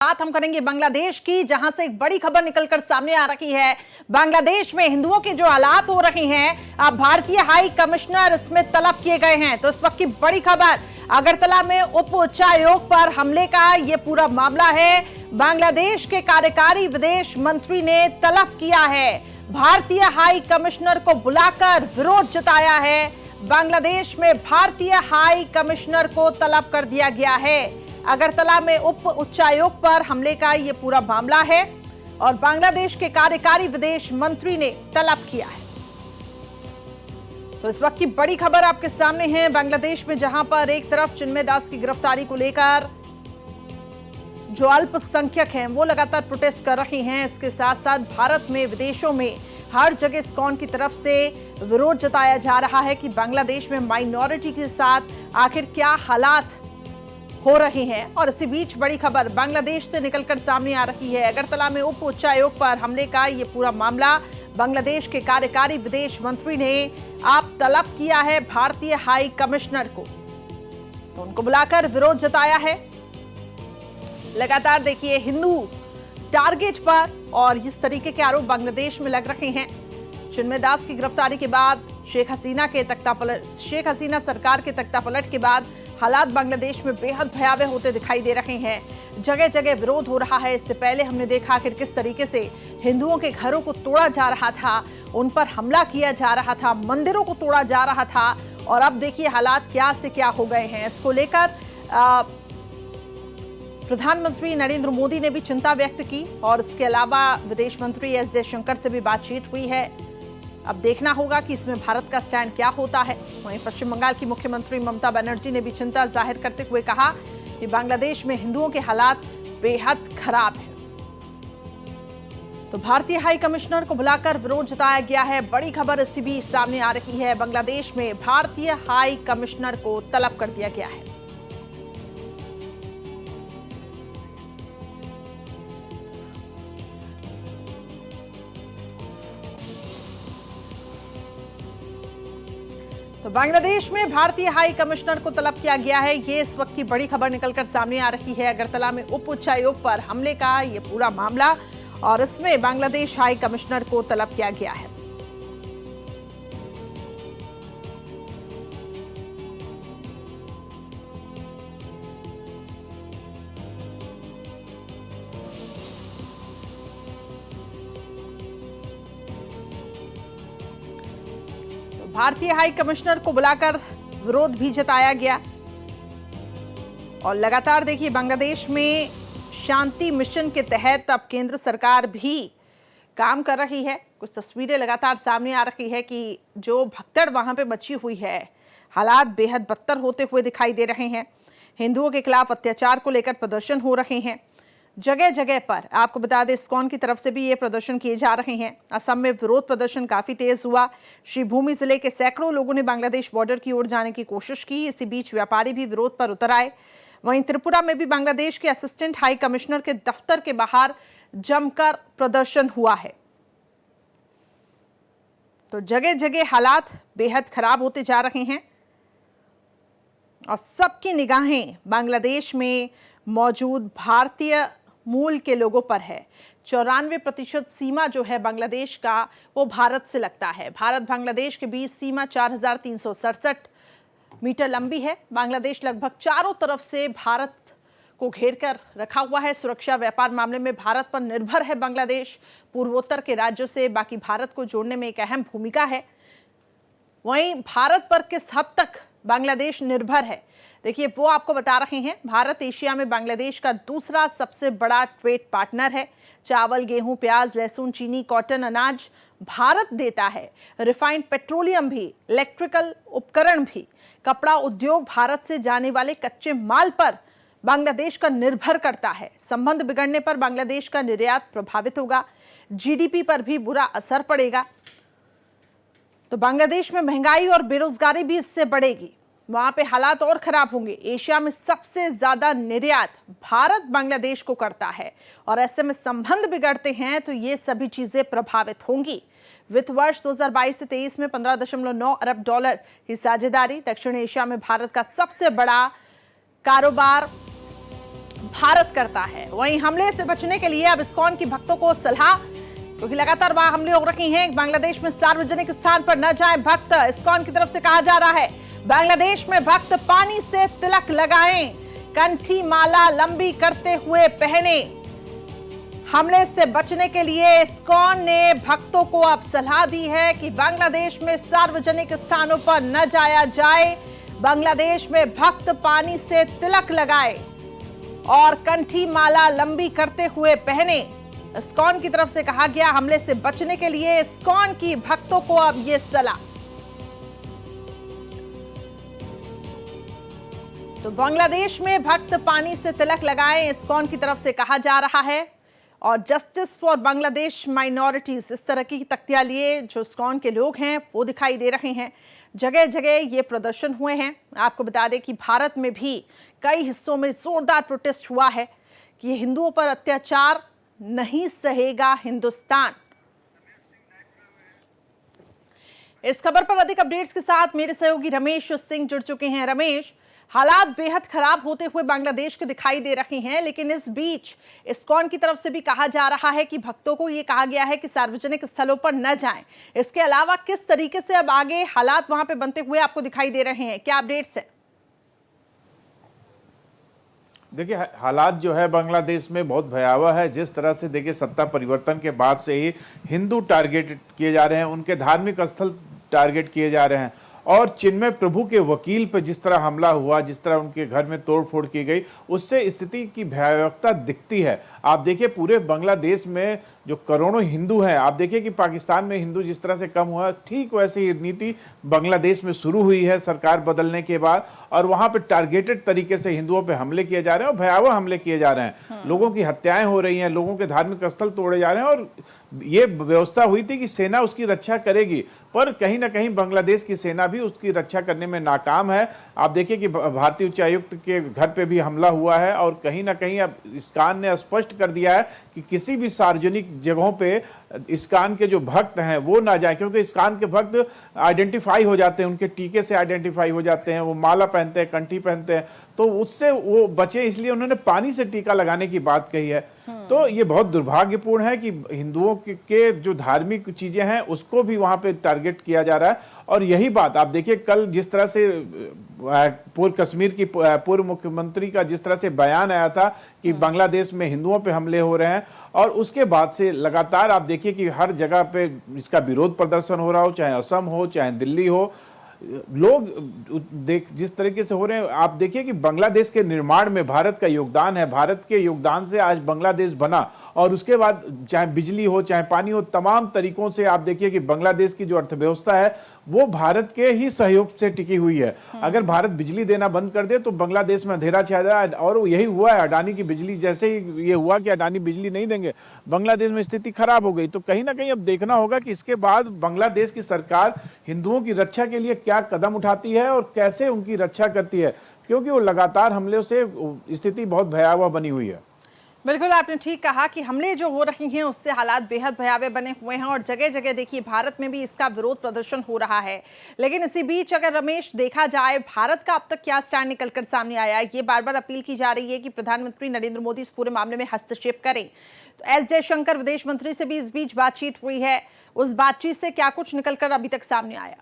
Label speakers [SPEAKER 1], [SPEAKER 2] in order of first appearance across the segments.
[SPEAKER 1] बात हम करेंगे बांग्लादेश की, जहां से एक बड़ी खबर निकलकर सामने आ रही है। बांग्लादेश में हिंदुओं के जो हालात हो रहे हैं, अब भारतीय हाई कमिश्नर इसमें तलब किए गए हैं। तो इस वक्त की बड़ी खबर, अगरतला में उप उच्चायोग पर हमले का यह पूरा मामला है। बांग्लादेश के कार्यकारी विदेश मंत्री ने तलब किया है, भारतीय हाई कमिश्नर को बुलाकर विरोध जताया है। बांग्लादेश में भारतीय हाई कमिश्नर को तलब कर दिया गया है। अगरतला में उप उच्चायोग पर हमले का यह पूरा मामला है और बांग्लादेश के कार्यकारी विदेश मंत्री ने तलब किया है। तो इस वक्त की बड़ी खबर आपके सामने है। बांग्लादेश में जहां पर एक तरफ चिन्मय दास की गिरफ्तारी को लेकर जो अल्पसंख्यक हैं वो लगातार प्रोटेस्ट कर रहे हैं, इसके साथ साथ भारत में, विदेशों में हर जगह इस्कॉन की तरफ से विरोध जताया जा रहा है कि बांग्लादेश में माइनॉरिटी के साथ आखिर क्या हालात हो रहे हैं। और इसी बीच बड़ी खबर बांग्लादेश से निकलकर सामने आ रही है। अगरतला में उप उच्चायोग पर हमले का ये पूरा मामला, बांग्लादेश के कार्यकारी विदेश मंत्री ने आप तलब किया है भारतीय हाई कमिश्नर को, तो उनको बुलाकर विरोध जताया है। लगातार देखिए हिंदू टारगेट पर और इस तरीके के आरोप बांग्लादेश में लग रहे हैं। चिन्मय दास की गिरफ्तारी के बाद, शेख हसीना सरकार के तख्तापलट के बाद हालात बांग्लादेश में बेहद भयावह होते दिखाई दे रहे हैं। जगह जगह विरोध हो रहा है। इससे पहले हमने देखा आखिर किस तरीके से हिंदुओं के घरों को तोड़ा जा रहा था, उन पर हमला किया जा रहा था, मंदिरों को तोड़ा जा रहा था, और अब देखिए हालात क्या से क्या हो गए हैं। इसको लेकर प्रधानमंत्री नरेंद्र मोदी ने भी चिंता व्यक्त की और इसके अलावा विदेश मंत्री एस जयशंकर से भी बातचीत हुई है। अब देखना होगा कि इसमें भारत का स्टैंड क्या होता है। वहीं पश्चिम बंगाल की मुख्यमंत्री ममता बनर्जी ने भी चिंता जाहिर करते हुए कहा कि बांग्लादेश में हिंदुओं के हालात बेहद खराब हैं। तो भारतीय हाई कमिश्नर को बुलाकर विरोध जताया गया है। बड़ी खबर इसी बीच सामने आ रही है। बांग्लादेश में भारतीय हाई कमिश्नर को तलब कर दिया गया है। तो बांग्लादेश में भारतीय हाई कमिश्नर को तलब किया गया है। ये इस वक्त की बड़ी खबर निकलकर सामने आ रही है। अगरतला में उप उच्चायोग पर हमले का ये पूरा मामला, और इसमें बांग्लादेश हाई कमिश्नर को तलब किया गया है। भारतीय हाई कमिश्नर को बुलाकर विरोध भी जताया गया। और लगातार देखिए बांग्लादेश में शांति मिशन के तहत अब केंद्र सरकार भी काम कर रही है। कुछ तस्वीरें लगातार सामने आ रही है कि जो भगदड़ वहां पे मची हुई है, हालात बेहद बदतर होते हुए दिखाई दे रहे हैं। हिंदुओं के खिलाफ अत्याचार को लेकर प्रदर्शन हो रहे हैं जगह जगह पर। आपको बता दें इस्कॉन की तरफ से भी ये प्रदर्शन किए जा रहे हैं। असम में विरोध प्रदर्शन काफी तेज हुआ। श्रीभूमि जिले के सैकड़ों लोगों ने बांग्लादेश बॉर्डर की ओर जाने की कोशिश की। इसी बीच व्यापारी भी विरोध पर उतर आए। वहीं त्रिपुरा में भी बांग्लादेश के असिस्टेंट हाई कमिश्नर के दफ्तर के बाहर जमकर प्रदर्शन हुआ है। तो जगह जगह हालात बेहद खराब होते जा रहे हैं और सबकी निगाहें बांग्लादेश में मौजूद भारतीय मूल के लोगों पर है। 94% सीमा जो है बांग्लादेश का वो भारत से लगता है। भारत बांग्लादेश के बीच सीमा 4367 मीटर लंबी है। बांग्लादेश लगभग चारों तरफ से भारत को घेर कर रखा हुआ है। सुरक्षा, व्यापार मामले में भारत पर निर्भर है बांग्लादेश। पूर्वोत्तर के राज्यों से बाकी भारत को जोड़ने में एक अहम भूमिका है। वहीं भारत पर किस हद तक बांग्लादेश निर्भर है, देखिए वो आपको बता रहे हैं। भारत एशिया में बांग्लादेश का दूसरा सबसे बड़ा ट्रेड पार्टनर है। चावल, गेहूं, प्याज, लहसुन, चीनी, कॉटन, अनाज भारत देता है। रिफाइंड पेट्रोलियम भी, इलेक्ट्रिकल उपकरण भी, कपड़ा उद्योग, भारत से जाने वाले कच्चे माल पर बांग्लादेश का निर्भर करता है। संबंध बिगड़ने पर बांग्लादेश का निर्यात प्रभावित होगा, जीडीपी पर भी बुरा असर पड़ेगा। तो बांग्लादेश में महंगाई और बेरोजगारी भी इससे बढ़ेगी। वहां पे हालात और खराब होंगे। एशिया में सबसे ज्यादा निर्यात भारत बांग्लादेश को करता है और ऐसे में संबंध बिगड़ते हैं तो ये सभी चीजें प्रभावित होंगी। वित्त वर्ष 2022 से 23 में 15.9 अरब डॉलर की साझेदारी। दक्षिण एशिया में भारत का सबसे बड़ा कारोबार भारत करता है। वहीं हमले से बचने के लिए अब इस्कॉन की भक्तों को सलाह, क्योंकि लगातार वहां हमले हो रही हैं। बांग्लादेश में सार्वजनिक स्थान पर न जाएं भक्त। इस्कॉन की तरफ से कहा जा रहा है बांग्लादेश में भक्त पानी से तिलक लगाएं, कंठी माला लंबी करते हुए पहने। हमले से बचने के लिए इस्कॉन ने भक्तों को अब सलाह दी है कि बांग्लादेश में सार्वजनिक स्थानों पर न जाया जाए। बांग्लादेश में भक्त पानी से तिलक लगाए और कंठी माला लंबी करते हुए पहने। इस्कॉन की तरफ से कहा गया हमले से बचने के लिए इस्कॉन की भक्तों को अब यह सलाह। तो बांग्लादेश में भक्त पानी से तिलक लगाएं, इस्कॉन की तरफ से कहा जा रहा है। और जस्टिस फॉर बांग्लादेश माइनॉरिटीज, इस तरह की तख्तियां लिए जो इस्कॉन के लोग हैं वो दिखाई दे रहे हैं। जगह जगह ये प्रदर्शन हुए हैं। आपको बता दें कि भारत में भी कई हिस्सों में जोरदार प्रोटेस्ट हुआ है कि हिंदुओं पर अत्याचार नहीं सहेगा हिंदुस्तान। इस खबर पर अधिक अपडेट्स के साथ मेरे सहयोगी रमेश सिंह जुड़ चुके हैं। रमेश, हालात बेहद खराब होते हुए बांग्लादेश के दिखाई दे रहे हैं, लेकिन इस बीच इस्कॉन की तरफ से भी कहा जा रहा है कि भक्तों को ये कहा गया है कि सार्वजनिक स्थलों पर न जाएं। इसके अलावा किस तरीके से अब आगे हालात वहां पे बनते हुए आपको दिखाई दे रहे हैं, क्या अपडेट्स है?
[SPEAKER 2] देखिए, हालात जो है बांग्लादेश में बहुत भयावह है। जिस तरह से देखिए सत्ता परिवर्तन के बाद से ही हिंदू टारगेट किए जा रहे हैं, उनके धार्मिक स्थल टारगेट किए जा रहे हैं। और चिन्मय प्रभु के वकील पर जिस तरह हमला हुआ, जिस तरह उनके घर में तोड़फोड़ की गई, उससे स्थिति की भयावहता दिखती है। आप देखिए पूरे बांग्लादेश में जो करोड़ों हिंदू हैं, आप देखिए कि पाकिस्तान में हिंदू जिस तरह से कम हुआ, ठीक वैसे ही नीति बांग्लादेश में शुरू हुई है सरकार बदलने के बाद। और वहां पे टारगेटेड तरीके से हिंदुओं पे हमले किए जा रहे हैं और भयावह हमले किए जा रहे हैं। लोगों की हत्याएं हो रही हैं, लोगों के धार्मिक स्थल तोड़े जा रहे हैं। और ये व्यवस्था हुई थी कि सेना उसकी रक्षा करेगी, पर कहीं ना कहीं बांग्लादेश की सेना भी उसकी रक्षा करने में नाकाम है। आप देखिए कि भारतीय उच्चायुक्त के घर पे भी हमला हुआ है और कहीं ना कहीं अब इस्कॉन ने स्पष्ट कर दिया है कि किसी भी सार्वजनिक जगहों पे इस्कॉन के जो भक्त हैं वो ना जाए, क्योंकि इस्कॉन के भक्त आइडेंटिफाई हो जाते हैं, उनके टीके से आइडेंटिफाई हो जाते हैं, वो माला पहनते हैं, कंठी पहनते हैं, तो उससे वो बचे। इसलिए उन्होंने पानी से टीका लगाने की बात कही है। तो ये बहुत दुर्भाग्यपूर्ण है कि हिंदुओं के जो धार्मिक चीजें हैं उसको भी वहां पे टारगेट किया जा रहा है। और यही बात आप देखिए कल जिस तरह से पूर्व कश्मीर की पूर्व मुख्यमंत्री का जिस तरह से बयान आया था कि बांग्लादेश में हिंदुओं पे हमले हो रहे हैं, और उसके बाद से लगातार आप देखिए कि हर जगह पे इसका विरोध प्रदर्शन हो रहा हो, चाहे असम हो चाहे दिल्ली हो, लोग जिस तरीके से हो रहे हैं। आप देखिए कि बांग्लादेश के निर्माण में भारत का योगदान है। भारत के योगदान से आज बांग्लादेश बना, और उसके बाद चाहे बिजली हो चाहे पानी हो, तमाम तरीकों से आप देखिए कि बांग्लादेश की जो अर्थव्यवस्था है वो भारत के ही सहयोग से टिकी हुई है। अगर भारत बिजली देना बंद कर दे तो बांग्लादेश में अंधेरा छा जाए। और यही हुआ है, अडानी की बिजली जैसे ही ये हुआ कि अडानी बिजली नहीं देंगे, बांग्लादेश में स्थिति खराब हो गई। तो कहीं ना कहीं अब देखना होगा कि इसके बाद बांग्लादेश की सरकार हिंदुओं की रक्षा के लिए क्या कदम उठाती है और कैसे उनकी रक्षा करती है, क्योंकि वो लगातार हमले से स्थिति बहुत भयावह बनी हुई है।
[SPEAKER 1] बिल्कुल, आपने ठीक कहा कि हमले जो हो रही हैं उससे हालात बेहद भयावह बने हुए हैं और जगह जगह देखिए भारत में भी इसका विरोध प्रदर्शन हो रहा है। लेकिन इसी बीच अगर रमेश देखा जाए भारत का अब तक क्या स्टैंड निकलकर सामने आया है, ये बार बार अपील की जा रही है कि प्रधानमंत्री नरेंद्र मोदी इस पूरे मामले में हस्तक्षेप करें। तो एस जयशंकर विदेश मंत्री से भी इस बीच बातचीत हुई है, उस बातचीत से क्या कुछ निकलकर अभी तक सामने आया?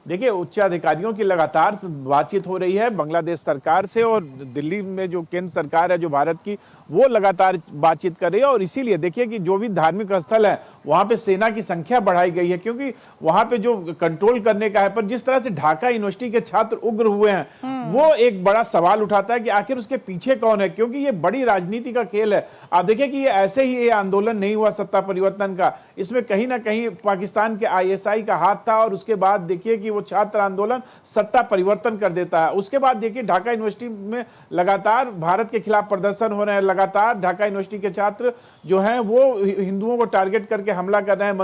[SPEAKER 2] देखिए उच्च अधिकारियों की लगातार बातचीत हो रही है बांग्लादेश सरकार से, और दिल्ली में जो केंद्र सरकार है जो भारत की, वो लगातार बातचीत कर रही है। और इसीलिए देखिए कि जो भी धार्मिक स्थल है वहां पे सेना की संख्या बढ़ाई गई है, क्योंकि वहां पे जो कंट्रोल करने का है। पर जिस तरह से ढाका यूनिवर्सिटी के छात्र उग्र हुए हैं वो एक बड़ा सवाल उठाता है कि आखिर उसके पीछे कौन है, क्योंकि ये बड़ी राजनीति का खेल है। आप देखिए कि ये ऐसे ही ये आंदोलन नहीं हुआ सत्ता परिवर्तन का, इसमें कहीं ना कहीं पाकिस्तान के ISI का हाथ था। और उसके बाद देखिए कि वो छात्र आंदोलन सत्ता परिवर्तन कर देता है। उसके बाद देखिए ढाका यूनिवर्सिटी में लगातार भारत के खिलाफ प्रदर्शन हो रहे हैं। लगातार ढाका यूनिवर्सिटी के छात्र जो हैं वो हिंदुओं को टारगेट करके हमला कर रहे हैं,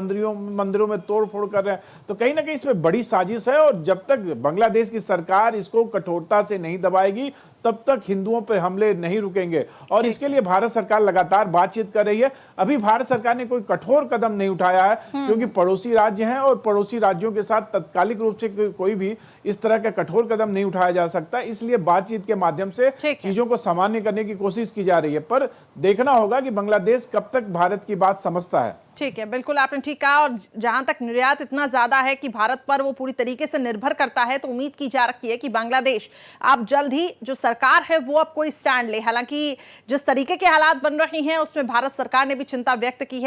[SPEAKER 2] मंदिरों में तोड़-फोड़ कर रहे हैं, तो कहीं ना कहीं इसमें बड़ी साजिश है। और जब तक बांग्लादेश की सरकार इसको कठोरता से नहीं दबाएगी, तब तक हिंदुओं पर हमले नहीं रुकेंगे। और इसके लिए भारत सरकार लगातार बातचीत कर रही है। अभी भारत सरकार ने कोई कठोर कदम नहीं उठाया है, क्योंकि पड़ोसी राज्य हैं और पड़ोसी राज्यों के साथ तत्कालिक रूप से कोई भी इस तरह का कठोर कदम नहीं उठाया जा सकता। इसलिए बातचीत के माध्यम से चीजों को सामान्य करने की कोशिश की जा रही है, पर देखना होगा कि बांग्लादेश कब तक भारत की बात समझता है।
[SPEAKER 1] ठीक है, बिल्कुल आपने ठीक कहा। और जहां तक निर्यात इतना ज्यादा है कि भारत पर वो पूरी तरीके से निर्भर करता है, तो उम्मीद की जा रही है कि बांग्लादेश अब जल्द ही जो सरकार है वो अब कोई स्टैंड ले। हालांकि जिस तरीके के हालात बन रहे हैं उसमें भारत सरकार ने भी चिंता व्यक्त की है।